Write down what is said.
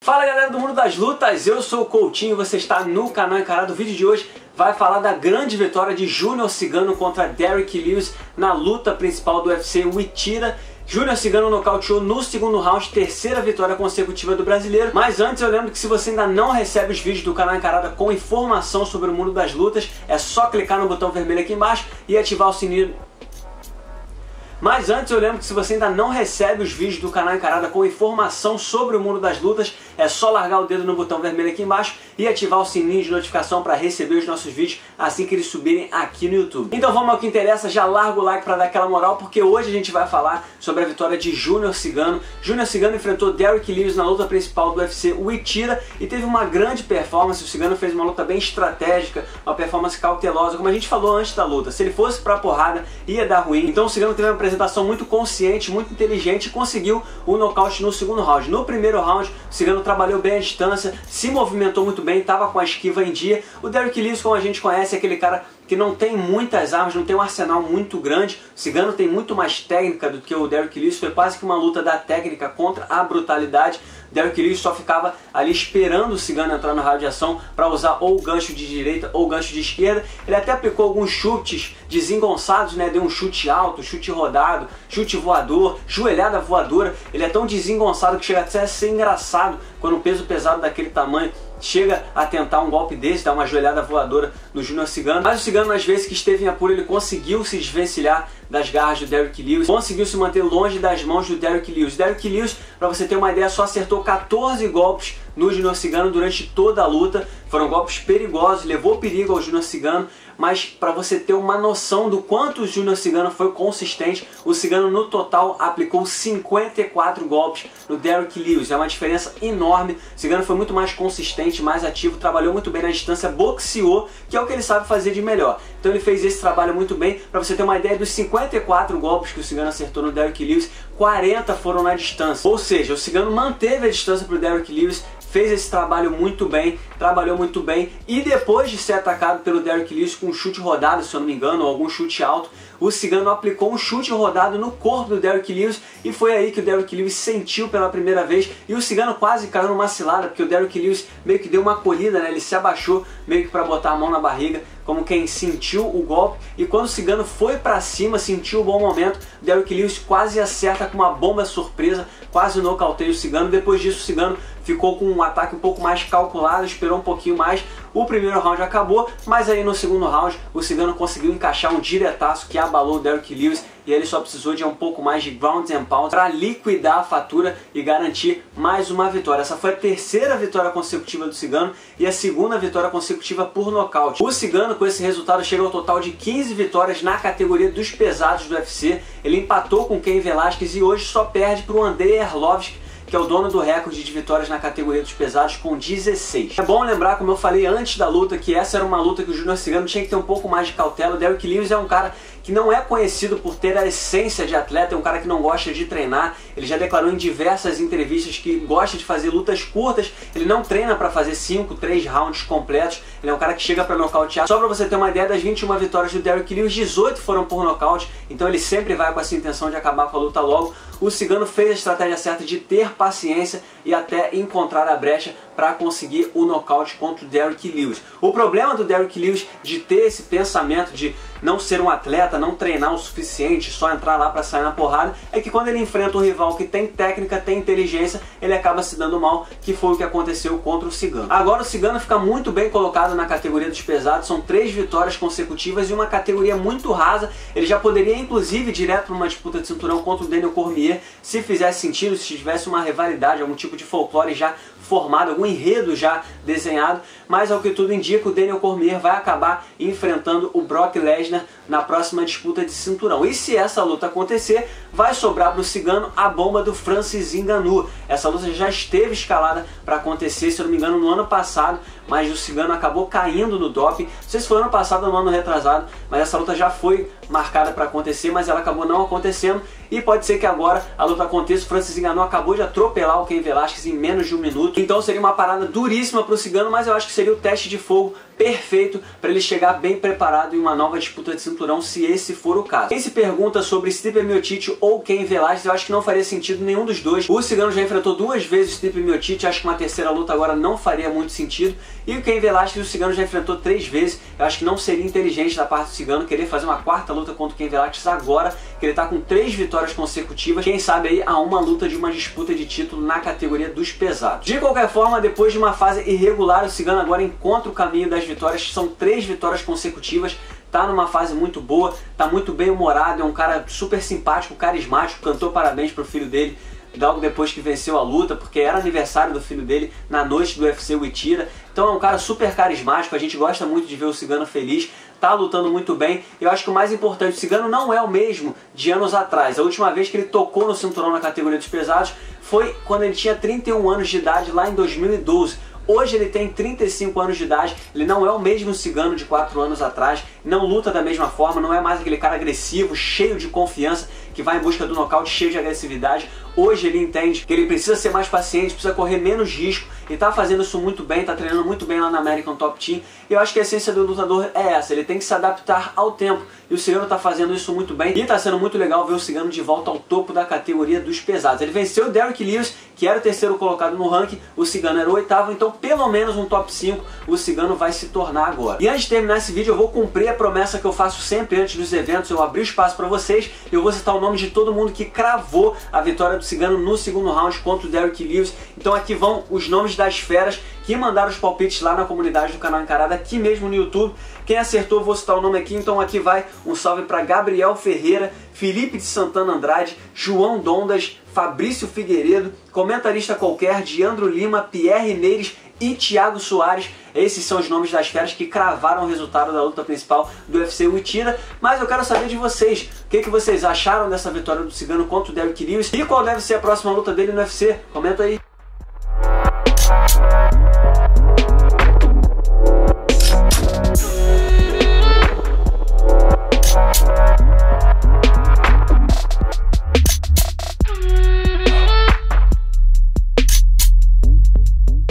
Fala galera do mundo das lutas, eu sou o Coutinho e você está no canal Encarado. O vídeo de hoje vai falar da grande vitória de Júnior Cigano contra Derrick Lewis na luta principal do UFC, o Itira. Júnior Cigano nocauteou no segundo round, terceira vitória consecutiva do brasileiro. Mas antes eu lembro que se você ainda não recebe os vídeos do canal Encarada com informação sobre o mundo das lutas, é só clicar no botão vermelho aqui embaixo e ativar o sininho. Mas antes eu lembro que se você ainda não recebe os vídeos do canal Encarada com informação sobre o mundo das lutas, é só largar o dedo no botão vermelho aqui embaixo e ativar o sininho de notificação para receber os nossos vídeos assim que eles subirem aqui no YouTube. Então vamos ao que interessa, já larga o like para dar aquela moral, porque hoje a gente vai falar sobre a vitória de Júnior Cigano. Júnior Cigano enfrentou Derrick Lewis na luta principal do UFC, o Itira, e teve uma grande performance. O Cigano fez uma luta bem estratégica, uma performance cautelosa, como a gente falou antes da luta. Se ele fosse pra porrada, ia dar ruim. Então o Cigano teve uma apresentação muito consciente, muito inteligente e conseguiu o nocaute no segundo round. No primeiro round, o Cigano trabalhou bem a distância, se movimentou muito bem, estava com a esquiva em dia. O Derrick Lewis, como a gente conhece, é aquele cara que não tem muitas armas, não tem um arsenal muito grande. O Cigano tem muito mais técnica do que o Derrick Lewis. Foi quase que uma luta da técnica contra a brutalidade. O Derrick Lewis só ficava ali esperando o Cigano entrar no raio de ação para usar ou o gancho de direita ou o gancho de esquerda. Ele até aplicou alguns chutes desengonçados, né? Deu um chute alto, chute rodado, chute voador, joelhada voadora. Ele é tão desengonçado que chega até a ser engraçado quando um peso pesado daquele tamanho chega a tentar um golpe desse, dar uma joelhada voadora no Júnior Cigano. Mas o Cigano, nas vezes que esteve em apuro, ele conseguiu se desvencilhar das garras do Derrick Lewis, conseguiu se manter longe das mãos do Derrick Lewis. Derrick Lewis, para você ter uma ideia, só acertou 14 golpes no Júnior Cigano durante toda a luta. Foram golpes perigosos, levou perigo ao Júnior Cigano, mas para você ter uma noção do quanto o Júnior Cigano foi consistente, o Cigano no total aplicou 54 golpes no Derrick Lewis. É uma diferença enorme. O Cigano foi muito mais consistente, mais ativo, trabalhou muito bem na distância, boxeou, que é o que ele sabe fazer de melhor. Então ele fez esse trabalho muito bem. Para você ter uma ideia dos 54 golpes que o Cigano acertou no Derrick Lewis, 40 foram na distância. Ou seja, o Cigano manteve a distância para o Derrick Lewis, fez esse trabalho muito bem, trabalhou muito bem, e depois de ser atacado pelo Derrick Lewis com um chute rodado, se eu não me engano, ou algum chute alto, o Cigano aplicou um chute rodado no corpo do Derrick Lewis, e foi aí que o Derrick Lewis sentiu pela primeira vez, e o Cigano quase caiu numa cilada, porque o Derrick Lewis meio que deu uma acolhida, né? Ele se abaixou meio que para botar a mão na barriga, como quem sentiu o golpe, e quando o Cigano foi para cima, sentiu o bom momento, o Derrick Lewis quase acerta com uma bomba surpresa, quase nocauteia o Cigano. Depois disso o Cigano ficou com um ataque um pouco mais calculado, esperou um pouquinho mais. O primeiro round acabou, mas aí no segundo round o Cigano conseguiu encaixar um diretaço que abalou o Derrick Lewis, e ele só precisou de um pouco mais de ground and pound para liquidar a fatura e garantir mais uma vitória. Essa foi a terceira vitória consecutiva do Cigano e a segunda vitória consecutiva por nocaute. O Cigano, com esse resultado, chegou ao total de 15 vitórias na categoria dos pesados do UFC. Ele empatou com Cain Velasquez e hoje só perde para o Andrei Arlovski, que é o dono do recorde de vitórias na categoria dos pesados, com 16. É bom lembrar, como eu falei antes da luta, que essa era uma luta que o Júnior Cigano tinha que ter um pouco mais de cautela. O Derrick Lewis é um cara que não é conhecido por ter a essência de atleta, é um cara que não gosta de treinar. Ele já declarou em diversas entrevistas que gosta de fazer lutas curtas, ele não treina para fazer 5, 3 rounds completos, ele é um cara que chega para nocautear. Só para você ter uma ideia, das 21 vitórias do Derrick Lewis, 18 foram por nocaute, então ele sempre vai com essa intenção de acabar com a luta logo. O Cigano fez a estratégia certa de ter paciência e até encontrar a brecha para conseguir o nocaute contra o Derrick Lewis. O problema do Derrick Lewis de ter esse pensamento de não ser um atleta, não treinar o suficiente, só entrar lá para sair na porrada, é que quando ele enfrenta um rival que tem técnica, tem inteligência, ele acaba se dando mal, que foi o que aconteceu contra o Cigano. Agora o Cigano fica muito bem colocado na categoria dos pesados, são 3 vitórias consecutivas e uma categoria muito rasa. Ele já poderia inclusive ir direto para uma disputa de cinturão contra o Daniel Cormier, se fizesse sentido, se tivesse uma rivalidade, algum tipo de folclore já formado, algum enredo já desenhado, mas ao que tudo indica, o Daniel Cormier vai acabar enfrentando o Brock Lesnar na próxima disputa de cinturão. E se essa luta acontecer, vai sobrar para o Cigano a bomba do Francis Ngannou. Essa luta já esteve escalada para acontecer, se eu não me engano, no ano passado, mas o Cigano acabou caindo no doping. Não sei se foi ano passado ou no ano retrasado, mas essa luta já foi marcada para acontecer, mas ela acabou não acontecendo, e pode ser que agora a luta aconteça. O Francis Ngannou acabou de atropelar o Cain Velasquez em menos de 1 minuto, então seria uma parada duríssima para o Cigano, mas eu acho que seria o teste de fogo perfeito para ele chegar bem preparado em uma nova disputa de cinturão, se esse for o caso. Quem se pergunta sobre Stipe Miocic ou Cain Velasquez, eu acho que não faria sentido nenhum dos dois. O Cigano já enfrentou 2 vezes o Stipe Miocic, acho que uma terceira luta agora não faria muito sentido. E o Cain Velasquez, o Cigano já enfrentou 3 vezes, eu acho que não seria inteligente da parte do Cigano querer fazer uma 4ª luta contra o Cain Velasquez agora, que ele tá com 3 vitórias consecutivas, quem sabe aí a uma luta de uma disputa de título na categoria dos pesados. De qualquer forma, depois de uma fase irregular, o Cigano agora encontra o caminho das vitórias, são 3 vitórias consecutivas, tá numa fase muito boa, tá muito bem humorado, é um cara super simpático, carismático, cantou parabéns pro filho dele logo depois que venceu a luta, porque era aniversário do filho dele na noite do UFC Uitira. Então é um cara super carismático, a gente gosta muito de ver o Cigano feliz, tá lutando muito bem. Eu acho que o mais importante, o Cigano não é o mesmo de anos atrás. A última vez que ele tocou no cinturão na categoria dos pesados foi quando ele tinha 31 anos de idade, lá em 2012. Hoje ele tem 35 anos de idade, ele não é o mesmo Cigano de 4 anos atrás, não luta da mesma forma, não é mais aquele cara agressivo, cheio de confiança, que vai em busca do nocaute, cheio de agressividade. Hoje ele entende que ele precisa ser mais paciente, precisa correr menos risco, e tá fazendo isso muito bem, tá treinando muito bem lá na American Top Team. E eu acho que a essência do lutador é essa, ele tem que se adaptar ao tempo, e o Cigano tá fazendo isso muito bem, e tá sendo muito legal ver o Cigano de volta ao topo da categoria dos pesados. Ele venceu o Derrick Lewis, que era o 3º colocado no ranking, o Cigano era o 8º, então pelo menos um top 5 o Cigano vai se tornar agora. E antes de terminar esse vídeo, eu vou cumprir a promessa que eu faço sempre antes dos eventos, eu abri o espaço para vocês, eu vou citar o nome de todo mundo que cravou a vitória do Cigano no 2º round contra o Derrick Lewis. Então aqui vão os nomes das feras que mandaram os palpites lá na comunidade do canal Encarada, aqui mesmo no YouTube. Quem acertou, vou citar o nome aqui, então aqui vai um salve para Gabriel Ferreira, Felipe de Santana Andrade, João Dondas, Fabrício Figueiredo, comentarista qualquer, Diandro Lima, Pierre Neires e Thiago Soares. Esses são os nomes das feras que cravaram o resultado da luta principal do UFC Uitira. Mas eu quero saber de vocês, o que vocês acharam dessa vitória do Cigano contra o Derrick Lewis e qual deve ser a próxima luta dele no UFC? Comenta aí.